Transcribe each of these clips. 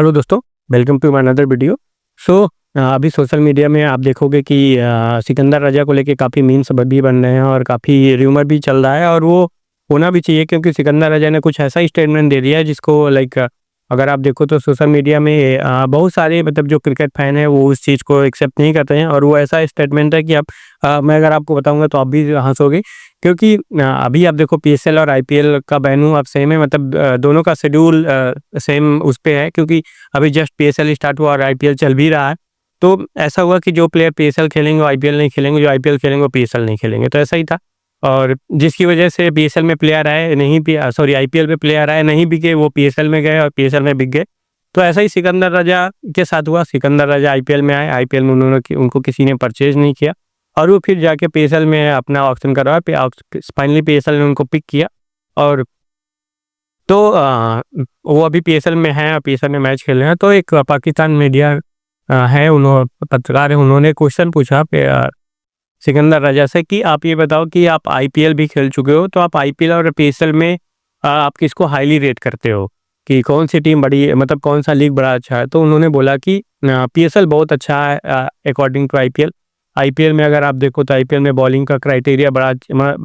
Hello दोस्तों, welcome to my another video. So अभी social media में आप देखोगे कि सिकंदर रजा को लेके काफ़ी मीम्स भी बन रहे हैं और काफ़ी र्यूमर भी चल रहा है और वो होना भी चाहिए क्योंकि सिकंदर रजा ने कुछ ऐसा स्टेटमेंट दे दिया है जिसको लाइक अगर आप देखो तो सोशल मीडिया में बहुत सारे मतलब जो क्रिकेट फैन है वो उस चीज़ को एक्सेप्ट नहीं करते हैं और वो ऐसा स्टेटमेंट है कि आप मैं अगर आपको बताऊंगा तो आप भी हंसोगे क्योंकि अभी आप देखो पीएसएल और आईपीएल का वेन्यू अब सेम है, मतलब दोनों का शेड्यूल सेम उस पे है क्योंकि अभी जस्ट पीएसएल स्टार्ट हुआ और आईपीएल चल भी रहा है। तो ऐसा हुआ कि जो प्लेयर पीएसएल खेलेंगे वो आईपीएल नहीं खेलेंगे, जो आईपीएल खेलेंगे वो पीएसएल नहीं खेलेंगे, तो ऐसा ही था। और जिसकी वजह से पीएसएल में प्लेयर आए नहीं, सॉरी आईपीएल में प्लेयर आए नहीं बिके, वो पीएसएल में गए और पीएसएल में बिक गए। तो ऐसा ही सिकंदर रजा के साथ हुआ। सिकंदर रजा आईपीएल में आए, आईपीएल में उनको किसी ने परचेज नहीं किया और वो फिर जाके पीएसएल में अपना ऑप्शन करवाया। फाइनली पीएसएल ने उनको पिक किया और तो वो अभी पीएसएल में हैं और पीएसएल में मैच खेल रहे हैं। तो एक पाकिस्तान मीडिया है, उन्होंने पत्रकार है, उन्होंने क्वेश्चन पूछा सिकंदर रजा से कि आप ये बताओ कि आप आईपीएल भी खेल चुके हो, तो आप आईपीएल और पीएसएल में आप किसको हाईली रेट करते हो कि कौन सी टीम बड़ी, मतलब कौन सा लीग बड़ा अच्छा है। तो उन्होंने बोला कि पीएसएल बहुत अच्छा है अकॉर्डिंग टू आईपीएल। आईपीएल में अगर आप देखो तो आईपीएल में बॉलिंग का क्राइटेरिया बड़ा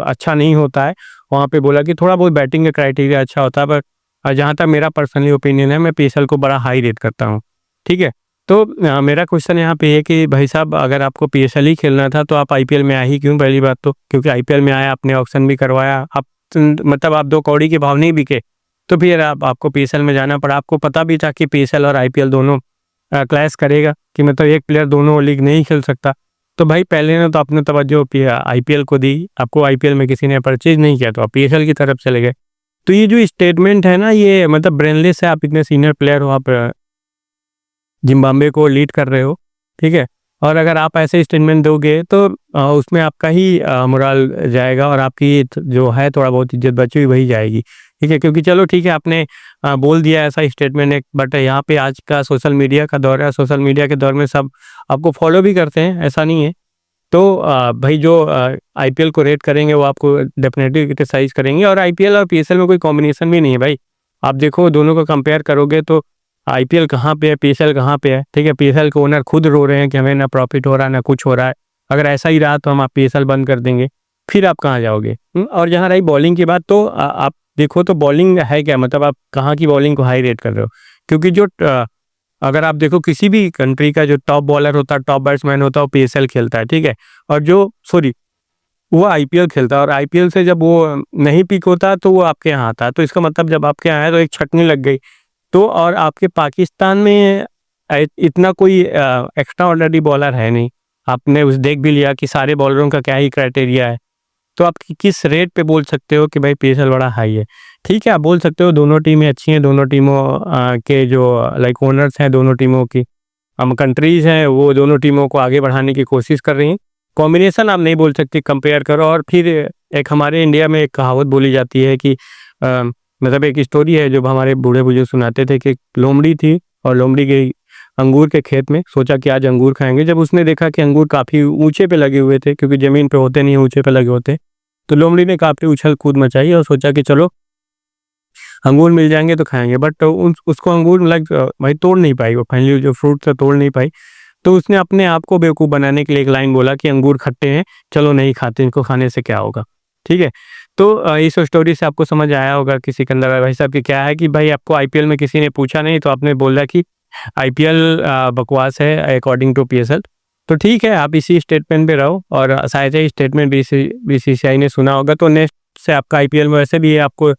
अच्छा नहीं होता है। वहाँ पे बोला कि थोड़ा बहुत बैटिंग का क्राइटेरिया अच्छा होता है, पर जहाँ तक मेरा पर्सनली ओपिनियन है, मैं पीएसएल को बड़ा हाई रेट करता हूँ। ठीक है, तो मेरा क्वेश्चन यहाँ पे है कि भाई साहब, अगर आपको पीएसएल ही खेलना था तो आप आईपीएल में आए ही क्यों? पहली बात तो क्योंकि आईपीएल में आया, आपने ऑक्शन भी करवाया, आप मतलब आप 2 कौड़ी के भाव नहीं बिके, तो फिर आपको पीएसएल में जाना पड़ा। आपको पता भी था कि पीएसएल और आईपीएल दोनों क्लैश करेगा, कि मतलब एक प्लेयर दोनों लीग नहीं खेल सकता। तो भाई पहले ने तो अपने तवज्जो आईपीएल को दी, आपको आईपीएल में किसी ने परचेज नहीं किया तो आप पीएसएल की तरफ चले गए। तो ये जो स्टेटमेंट है ना, ये मतलब ब्रेनलेस है। आप इतने सीनियर प्लेयर हो, आप जिम्बाब्वे को लीड कर रहे हो, ठीक है, और अगर आप ऐसे स्टेटमेंट दोगे तो उसमें आपका ही मोरल जाएगा और आपकी जो है थोड़ा बहुत इज्जत बची हुई वही जाएगी। ठीक है, क्योंकि चलो ठीक है, आपने बोल दिया ऐसा स्टेटमेंट एक, बट यहाँ पे आज का सोशल मीडिया का दौर है, सोशल मीडिया के दौर में सब आपको फॉलो भी करते हैं, ऐसा नहीं है। तो भाई जो आईपीएल को रेट करेंगे वो आपको डेफिनेटली क्रिटिसाइज करेंगे, और आईपीएल और पीएसएल में कोई कॉम्बिनेशन भी नहीं है भाई। आप देखो दोनों को कंपेयर करोगे तो आईपीएल कहाँ पे है, पीएसएल कहाँ पे है। ठीक है, पीएसएल के ओनर खुद रो रहे हैं कि हमें ना प्रॉफिट हो रहा है ना कुछ हो रहा है। अगर ऐसा ही रहा तो हम आप पीएसएल बंद कर देंगे, फिर आप कहाँ जाओगे? और जहाँ रही बॉलिंग की बात, तो आप देखो तो बॉलिंग है क्या, मतलब आप कहाँ की बॉलिंग को हाई रेट कर रहे हो? क्योंकि जो अगर आप देखो किसी भी कंट्री का जो टॉप बॉलर होता है, टॉप बैट्समैन होता है, वो पीएसएल खेलता है, ठीक है, और जो सॉरी वो आईपीएल खेलता है, और आईपीएल से जब वो नहीं पिक होता तो वो आपके यहाँ आता है। तो इसका मतलब जब आपके यहाँ है तो एक छटनी लग गई। तो और आपके पाकिस्तान में इतना कोई एक्स्ट्रा ऑर्डिनरी बॉलर है नहीं। आपने उस देख भी लिया कि सारे बॉलरों का क्या ही क्राइटेरिया है। तो आप किस रेट पे बोल सकते हो कि भाई पीएसएल बड़ा हाई है? ठीक है, आप बोल सकते हो दोनों टीमें अच्छी हैं, दोनों टीमों के जो लाइक ओनर्स हैं, दोनों टीमों की हम कंट्रीज़ हैं, वो दोनों टीमों को आगे बढ़ाने की कोशिश कर रही हैं। कॉम्बिनेशन आप नहीं बोल सकते, कंपेयर करो। और फिर एक हमारे इंडिया में एक कहावत बोली जाती है कि मतलब एक स्टोरी है जो हमारे बूढ़े बुजुर्ग सुनाते थे कि एक लोमड़ी थी और लोमड़ी गई अंगूर के खेत में, सोचा कि आज अंगूर खाएंगे। जब उसने देखा कि अंगूर काफ़ी ऊंचे पे लगे हुए थे, क्योंकि ज़मीन पे होते नहीं, ऊंचे पे लगे होते, तो लोमड़ी ने काफ़ी उछल कूद मचाई और सोचा कि चलो अंगूर मिल जाएंगे तो खाएंगे। बट उसको अंगूर लाइक भाई तोड़ नहीं पाई, वो फाइनली जो फ्रूट था तोड़ नहीं पाई। तो उसने अपने आप को बेवकूफ़ बनाने के लिए एक लाइन बोला कि अंगूर खट्टे हैं, चलो नहीं खाते, इनको खाने से क्या होगा। ठीक है, तो इस स्टोरी से आपको समझ आया होगा कि सिकंदर भाई साहब की क्या है कि भाई आपको आईपीएल में किसी ने पूछा नहीं तो आपने बोला कि आईपीएल बकवास है अकॉर्डिंग टू पीएसएल। तो ठीक है, आप इसी स्टेटमेंट पे रहो, और शायद ही स्टेटमेंट बीसीसीआई ने सुना होगा, तो नेक्स्ट से आपका आईपीएल में वैसे भी आपको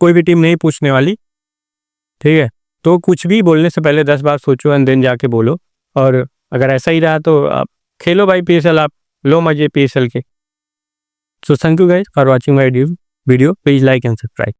कोई भी टीम नहीं पूछने वाली। ठीक है, तो कुछ भी बोलने से पहले 10 बार सोचो एंड देन जाके बोलो। और अगर ऐसा ही रहा तो आप खेलो भाई पीएसएल, आप लो मजे पीएसएल के। So thank you guys for watching my video, please like and subscribe.